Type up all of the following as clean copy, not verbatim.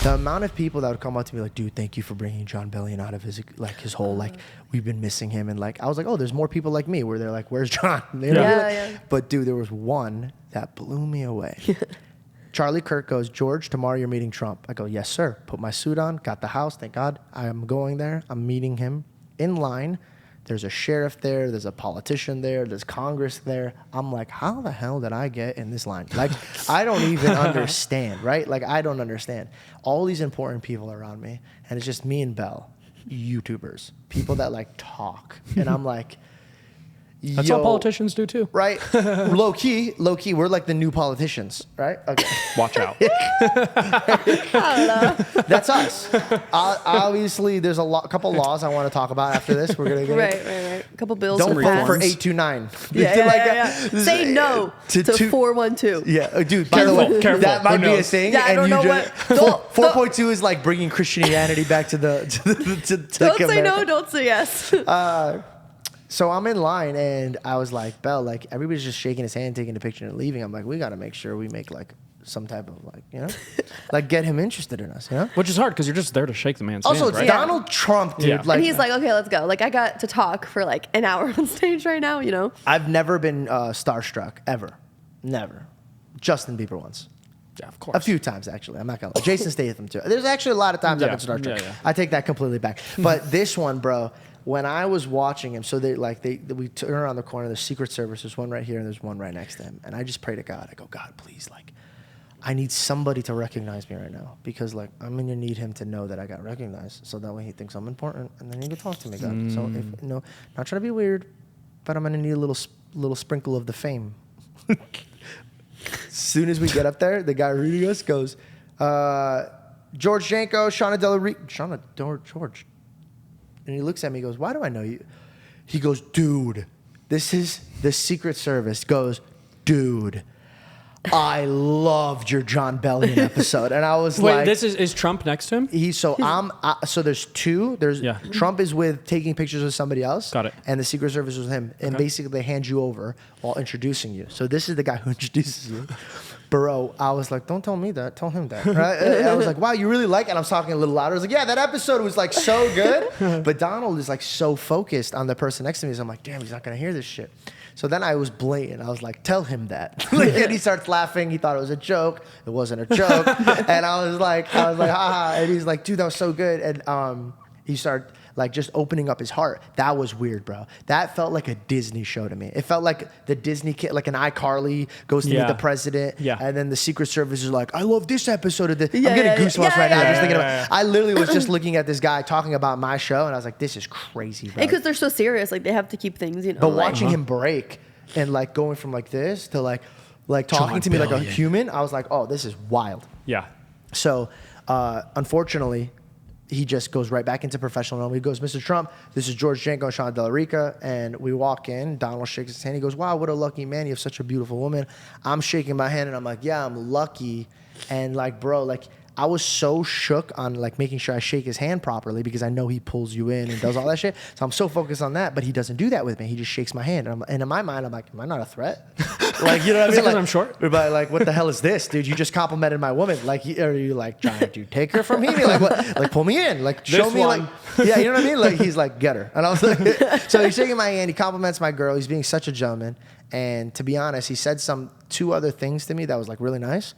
The amount of people that would come up to me like, dude, thank you for bringing John Bellion out of his whole, like, we've been missing him. And like, I was like, oh, there's more people like me where they're like, where's John? You know? Yeah. But dude, there was one that blew me away. Charlie Kirk goes, George, tomorrow you're meeting Trump. I go, yes, sir. Put my suit on, got the house. Thank God. I am going there. I'm meeting him in line. There's a sheriff there. There's a politician there. There's Congress there. I'm like, how the hell did I get in this line? Like, I don't even understand, right? Like, I don't understand. All these important people around me, and it's just me and Belle, YouTubers, people that like talk. And I'm like, that's all politicians do too. Right? Low key, we're like the new politicians, right? Okay. Watch out. That's us. Obviously, there's a couple laws I want to talk about after this. We're gonna get Right. A couple bills. Don't to vote pass. for 829. Yeah. Say no to 412. Yeah, dude. By the way, Careful. that might Who be a knows? thing. Yeah, I don't know what. 4.2 is like bringing Christianity back to the. Don't say no. Don't say yes. So I'm in line and I was like, Belle, like everybody's just shaking his hand, taking a picture and leaving. I'm like, we got to make sure we make like some type of like, you know, like get him interested in us, you know? Which is hard because you're just there to shake the man's Also, hand, it's right? Donald Trump, dude. Yeah. Like, And he's like, okay, let's go. Like, I got to talk for like an hour on stage right now, you know? I've never been starstruck, ever. Never. Justin Bieber once. Yeah, of course. A few times, actually. I'm not going to lie. Jason Statham, too. There's actually a lot of times I've been starstruck. Yeah. I take that completely back. But this one, bro, when I was watching him, so we turn around the corner, there's Secret Service, there's one right here, and there's one right next to him. And I just pray to God. I go, God, please, like, I need somebody to recognize me right now. Because, like, I'm going to need him to know that I got recognized. So that way he thinks I'm important, and then he can talk to me, God. So, if, you know, not trying to be weird, but I'm going to need a little sprinkle of the fame. As soon as we get up there, the guy reading us goes, George Janko, Shawna Della-ricca, George. And he looks at me and goes, why do I know you? He goes, dude, this is the Secret Service. Goes, dude, I loved your John Bellion episode. And I was like... Wait, this is Trump next to him? So there's two. Trump is with taking pictures with somebody else. Got it. And the Secret Service was him. And basically they hand you over while introducing you. So this is the guy who introduces you. Bro, I was like, don't tell me that. Tell him that. Right? And I was like, wow, you really like it? And I was talking a little louder. I was like, yeah, that episode was like so good. But Donald is like so focused on the person next to me. So I'm like, damn, he's not going to hear this shit. So then I was blatant. I was like, tell him that. And he starts laughing. He thought it was a joke. It wasn't a joke. And I was like, haha. And he's like, dude, that was so good. And he started like just opening up his heart. That was weird, bro. That felt like a Disney show to me. It felt like the Disney kid, like an iCarly goes to meet the president. Yeah. And then the Secret Service is like, I love this episode of this. I'm getting goosebumps right now just thinking about it. I literally was just looking at this guy talking about my show, and I was like, this is crazy, bro. Because they're so serious. Like, they have to keep things, you know. But watching him break and like going from like this to like talking John to me like a Bellion. human, I was like, oh, this is wild. Yeah. So, unfortunately, he just goes right back into professional realm. He goes, Mr. Trump, this is George Janko and Shawna Della-ricca. And we walk in. Donald shakes his hand. He goes, wow, what a lucky man. You have such a beautiful woman. I'm shaking my hand, and I'm like, yeah, I'm lucky. And like, bro, like, I was so shook on like making sure I shake his hand properly because I know he pulls you in and does all that shit. So I'm so focused on that, but he doesn't do that with me. He just shakes my hand. And in my mind, I'm like, am I not a threat? Like, you know what I mean? Because I'm short? But like, what the hell is this, dude? You just complimented my woman. Like, are you like trying to take her from me? Like, what? Like, pull me in. Like, show This me one. like, yeah, you know what I mean? Like, he's like, get her. And I was like, so he's shaking my hand. He compliments my girl. He's being such a gentleman. And to be honest, he said two other things to me that was like really nice.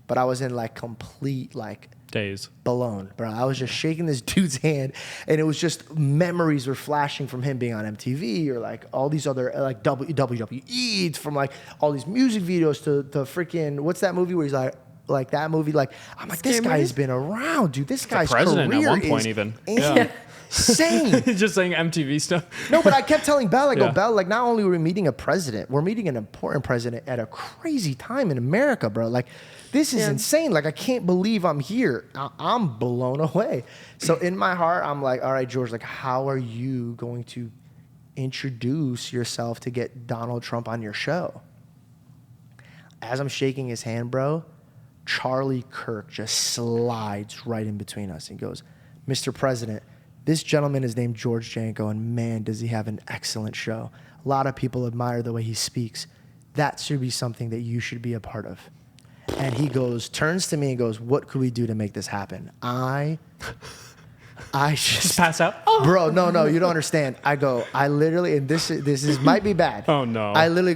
But I was in like complete like Days. blown, bro. I was just shaking this dude's hand, and it was just memories were flashing from him being on MTV or like all these other like WWE from like all these music videos to freaking what's that movie where he's like that movie like I'm like this guy's been around, dude. This guy's president career at one point is even. insane. Just saying MTV stuff. No, but I kept telling Belle, I go, Yeah. Belle, like not only are we meeting a president, we're meeting an important president at a crazy time in America, bro. Like this is insane. Like I can't believe I'm here. I'm blown away. So in my heart, I'm like, all right, George, like how are you going to introduce yourself to get Donald Trump on your show? As I'm shaking his hand, bro, Charlie Kirk just slides right in between us and goes, Mr. President, this gentleman is named George Janko, and man, does he have an excellent show. A lot of people admire the way he speaks. That should be something that you should be a part of. And he turns to me and goes, "What could we do to make this happen?" I just Pass out. bro, no, you don't understand. I literally, and this is might be bad. Oh, no. I literally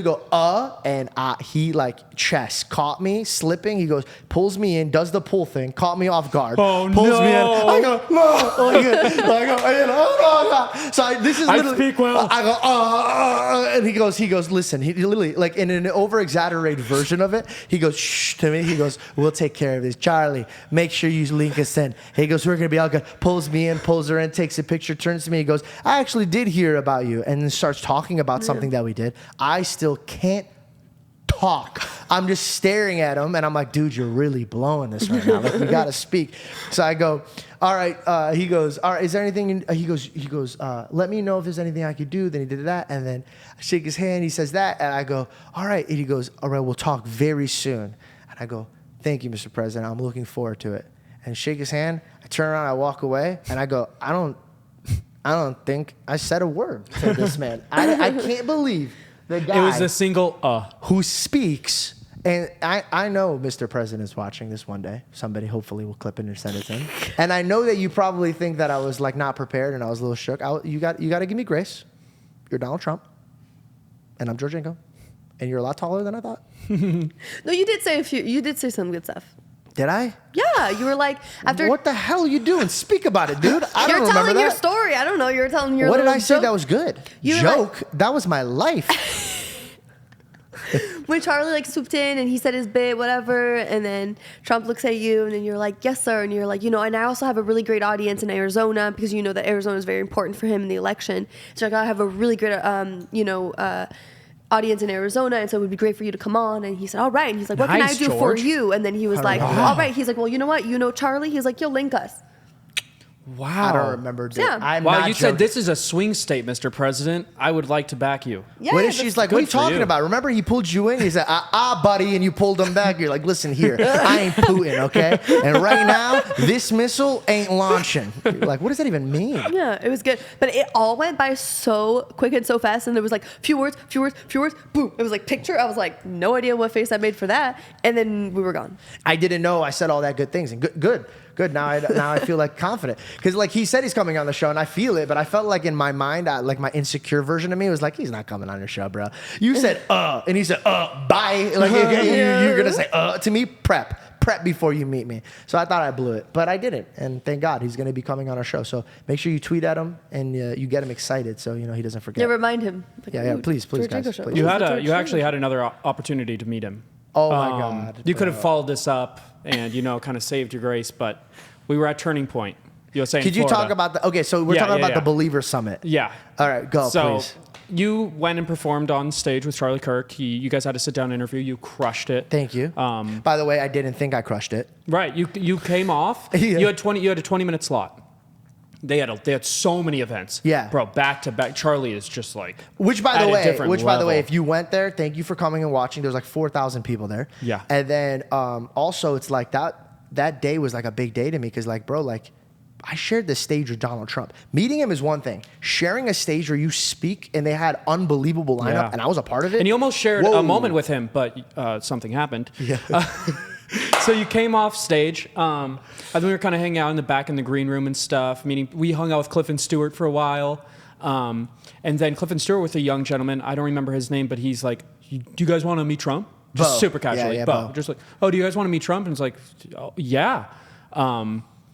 go, and he like chest caught me slipping. He goes, pulls me in, does the pull thing, caught me off guard. Oh, pulls no. me in. I go, no, this is literally. I speak well. I go, and he goes, listen. He literally, like in an over exaggerated version of it, he goes, shh to me. He goes, we'll take care of this, Charlie. Make sure you link us in. He goes, we're gonna be all good. Pulls me in, pulls her in, takes a picture, turns to me, he goes, I actually did hear about you, and then starts talking about something that we did. I still can't talk. I'm just staring at him, and I'm like, dude, you're really blowing this right now. Like, you gotta speak. So I go, all right. He goes, all right. Is there anything? He goes. Let me know if there's anything I could do. Then he did that, and then I shake his hand. He says that, and I go, all right. And he goes, all right. We'll talk very soon. And I go, thank you, Mr. President. I'm looking forward to it. And shake his hand. I turn around. I walk away, and I go, I don't think I said a word to this man. I can't believe the guy. It was a single who speaks. And I know Mr. President is watching this one day. Somebody hopefully will clip it and send it to him. And I know that you probably think that I was like not prepared and I was a little shook. You got to give me grace. You're Donald Trump, and I'm George Janko, and you're a lot taller than I thought. No, you did say some good stuff. Did I? Yeah, you were like after. What the hell are you doing? Speak about it, dude. I don't You're remember telling that. your story. I don't know. You're telling your. What did little I say joke. that was good? You were Joke? That was my life. When Charlie like swooped in and he said his bit, whatever, and then Trump looks at you and then you're like, yes, sir. And you're like, and I also have a really great audience in Arizona because you know that Arizona is very important for him in the election. So I have a really great, audience in Arizona, and so it would be great for you to come on. And he said, all right. And he's like, what Nice, can I do for George. you? And then he was like, all right. He's like, well, you know what? You know Charlie? He's like, you'll link us. Wow. I don't remember. Yeah. I'm Wow, not you joking. said this is a swing state, Mr. President. I would like to back you. Yeah, What if she's like, what are you good for talking you. about? Remember he pulled you in? He said, buddy, and you pulled him back. You're like, listen here, I ain't Putin, okay? And right now, this missile ain't launching. You're like, what does that even mean? Yeah, it was good. But it all went by so quick and so fast, and there was like few words, boom. It was like picture. I was like, no idea what face I made for that. And then we were gone. I didn't know I said all that good things. And good. Now I feel like confident. Because like he said he's coming on the show, and I feel it, but I felt like in my mind, like my insecure version of me was like, he's not coming on your show, bro. You said, and he said, bye. Like you're going to say, to me, prep before you meet me. So I thought I blew it, but I didn't. And thank God he's going to be coming on our show. So make sure you tweet at him and you get him excited so he doesn't forget. Yeah, remind him. Like, Yeah, please, George guys. Janko show. Please. You actually had another opportunity to meet him. Oh my God. You could have followed this up and kind of saved your grace, but we were at Turning Point, USA. Could you talk about so we're talking about the Believer Summit. Yeah. All right, go, please. You went and performed on stage with Charlie Kirk. You guys had a sit-down interview. You crushed it. Thank you. By the way, I didn't think I crushed it. Right. You came off. Yeah. You had a 20-minute slot. They had so many events. Yeah. Bro, back to back. Charlie is just like Which by at the a way, different level. if you went there, thank you for coming and watching. There was like 4,000 people there. Yeah. And then also it's like that day was like a big day to me because like, bro, like I shared the stage with Donald Trump. Meeting him is one thing. Sharing a stage where you speak and they had unbelievable lineup Yeah. and I was a part of it. And you almost shared Whoa. a moment with him, but something happened. Yeah. So you came off stage. And we were kind of hanging out in the back in the green room and stuff. We hung out with Cliff and Stewart for a while. And then Cliff and Stewart with a young gentleman. I don't remember his name, but he's like, do you guys want to meet Trump? Just Bo. super casually. Yeah, Bo. Bo. Just like, oh, do you guys want to meet Trump? And it's like, oh, yeah.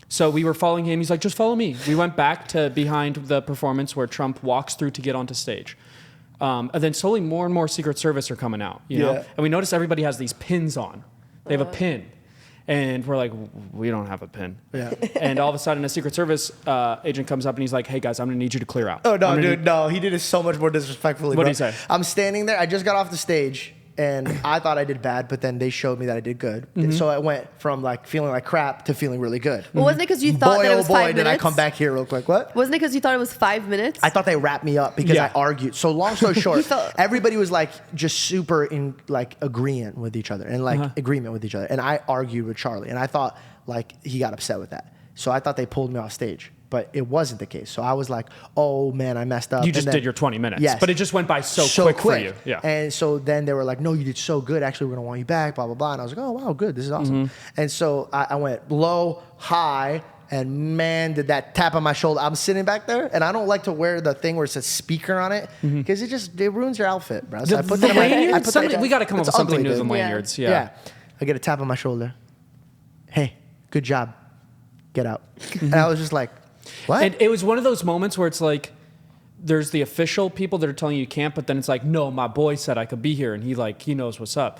So we were following him. He's like, just follow me. We went back to behind the performance where Trump walks through to get onto stage. And then slowly more and more Secret Service are coming out, you know? And we notice everybody has these pins on. They have a pin. And we're like, we don't have a pin. Yeah. And all of a sudden a Secret Service agent comes up and he's like, hey guys, I'm gonna need you to clear out. Oh no, dude, no. He did it so much more disrespectfully. What'd bro. he say? I'm standing there. I just got off the stage and I thought I did bad, but then they showed me that I did good. So I went from like feeling like crap to feeling really good. Well, wasn't it because you thought that it was 5 minutes? Did I come back here real quick. What? Wasn't it because you thought it was 5 minutes? I thought they wrapped me up because Yeah. I argued. So long story short, felt- everybody was like just super in like agreement with each other and like agreement with each other. And I argued with Charlie and I thought like he got upset with that. So I thought they pulled me off stage. But it wasn't the case. So I was like, oh man, I messed up. You just did your 20 minutes. Yes. But it just went by so quick for you. Yeah. And so then they were like, no, you did so good. Actually, we're going to want you back, blah, blah, blah. And I was like, oh, wow, good. This is awesome. And so I went low, high, and man, did that tap on my shoulder. I'm sitting back there, and I don't like to wear the thing where it says speaker on it because it ruins your outfit, bro. So I put that in my, we got to come up with something new than dude. lanyards. yeah. I get a tap on my shoulder. Hey, good job. Get out. And I was just like, what? And it was one of those moments where it's like, there's the official people that are telling you can't, but then it's like, no, my boy said I could be here, and he knows what's up.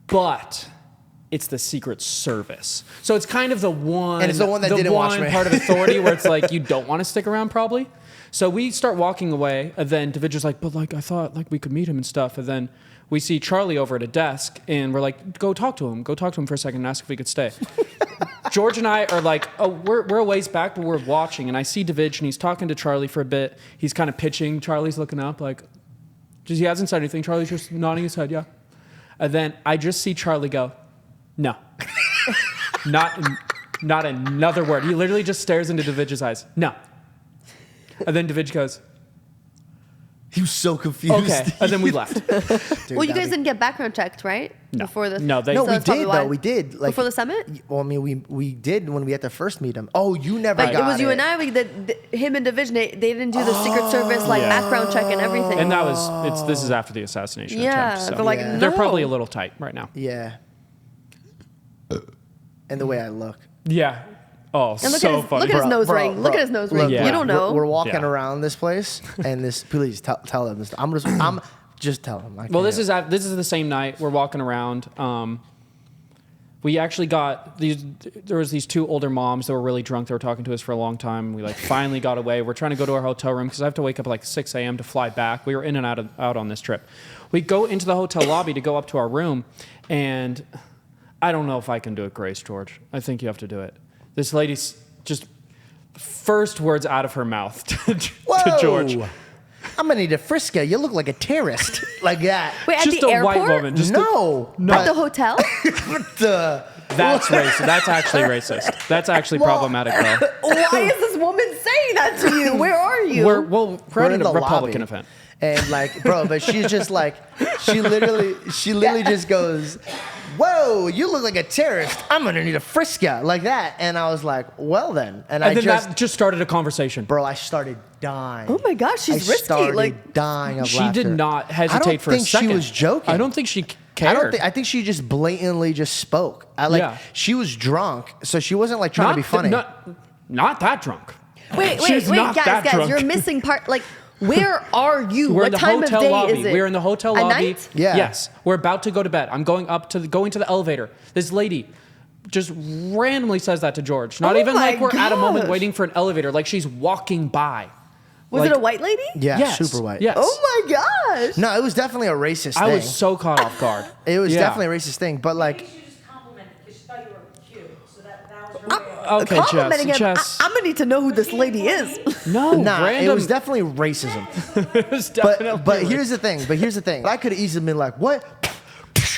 But it's the Secret Service, so it's kind of the one. And it's the one that didn't watch me. Part of authority where it's like you don't want to stick around probably. So we start walking away, and then David's like, but like I thought like we could meet him and stuff, and then we see Charlie over at a desk, and we're like, go talk to him for a second and ask if he could stay. George and I are like, oh, we're a ways back, but we're watching. And I see David, and he's talking to Charlie for a bit. He's kind of pitching. Charlie's looking up like, he hasn't said anything. Charlie's just nodding his head, yeah. And then I just see Charlie go, no. not another word. He literally just stares into David's eyes. No. And then David goes, he was so confused. okay. And then we left. Dude, Well, you guys didn't get background checked, right? No. Before the No, they- No, So we that's probably did why. though. We did. Like, Before the summit? Well, I mean, we did when we had to first meet him. Oh, you never But got it was you and I. Him and Division. They didn't do the Secret Service like Yeah. background check and everything. And that was, this is after the assassination yeah, attempt. So they're like, Yeah. no. they're probably a little tight right now. Yeah. And the way I look. Yeah. Oh, And look so at his, funny. Look at his Bro, nose bro, ring. bro. Look at his nose ring. Look, Yeah. You don't know. We're walking Yeah. around this place, and this. Please tell them this. I'm just tell them. Well, this is the same night. We're walking around. We actually got these. There was these two older moms that were really drunk. They were talking to us for a long time. We like finally got away. We're trying to go to our hotel room because I have to wake up at like 6 a.m. to fly back. We were in and out on this trip. We go into the hotel lobby to go up to our room, and I don't know if I can do it, Grace George. I think you have to do it. This lady's just first words out of her mouth to George. I'm gonna need a Frisca. You look like a terrorist, like that. Wait, at Just the a airport? white woman. Just no, At the hotel? That's racist. That's actually racist. That's actually problematic, though. Why is this woman saying that to you? Where are you? We're We're at in a the Republican lobby. event. And like, bro, but she's just like, she literally just goes, "Whoa, you look like a terrorist. I'm gonna need a Frisca," like that. And I was like, "Well then," and then that just started a conversation. bro, I started dying. Oh my gosh, she's I risky. started Like, dying of She laughter. did not hesitate I don't for a think second. she was joking. I don't think she cared. I think she just blatantly just spoke. Yeah. She was drunk, so she wasn't like trying to be funny. Not that drunk. wait, She's not that guys, drunk. you're missing part. Like, where are you? We're What in the time hotel of day lobby. is it? We're in the hotel At lobby. night? Yeah. Yes. We're about to go to bed. I'm going to the elevator. This lady just randomly says that to George. Not Oh even like my we're at a moment gosh. waiting for an elevator. Like she's walking by. Was Like- it a white lady? Yeah, Yes. super white. Yes. Oh my gosh. No, it was definitely a racist thing. I was so caught off guard. It was Yeah. definitely a racist thing, but like, She just complimented because she thought you were cute. So that was her way of Okay, Complimenting him. Jess. I'm gonna need to know who this lady is. No, nah, random. it was definitely racism. It was definitely But here's the thing. I could have easily been like, "What?"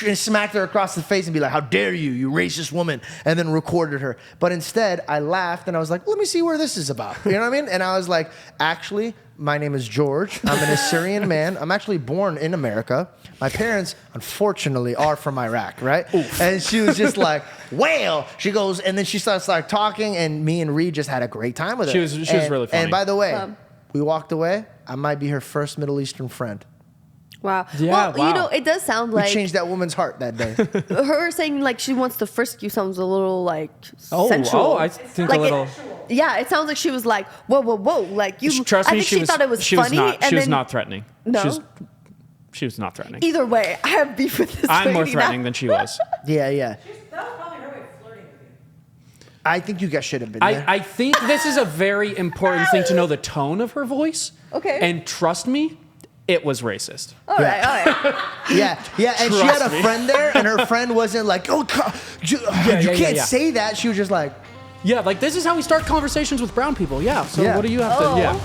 and smacked her across the face and be like, "How dare you, you racist woman," and then recorded her. But instead, I laughed and I was like, "Let me see where this is about." You know what I mean? And I was like, "Actually, my name is George. I'm an Assyrian man. I'm actually born in America. My parents, unfortunately, are from Iraq, right?" And she was just like, "Well," she goes, and then she starts like talking, and me and Reed just had a great time with her. She was really funny. And by the way, Wow. we walked away. I might be her first Middle Eastern friend. Wow. Yeah, well, wow. you know, it does sound We like changed that woman's heart that day. her saying like she wants to frisk you sounds a little like Oh, sensual. I think Like a little. Yeah, it sounds like she was like, whoa, whoa, whoa. Like you. Trust I me, think she thought it was she funny. was not. and She was then, not threatening. No? She was not threatening. Either way, I have beef with this. I'm more lady now. threatening than she was. Yeah. That was probably her way of flirting with you. I think you guys should have been there. I think this is a very important thing to know the tone of her voice. Okay. And trust me, it was racist. All right, all right. Yeah. And she had Trust a me. friend there, and her friend wasn't like, "Oh, you can't yeah. say that." She was just like, Yeah, like this is how we start conversations with brown people. Yeah. So Yeah. what do you have to? Oh. Yeah.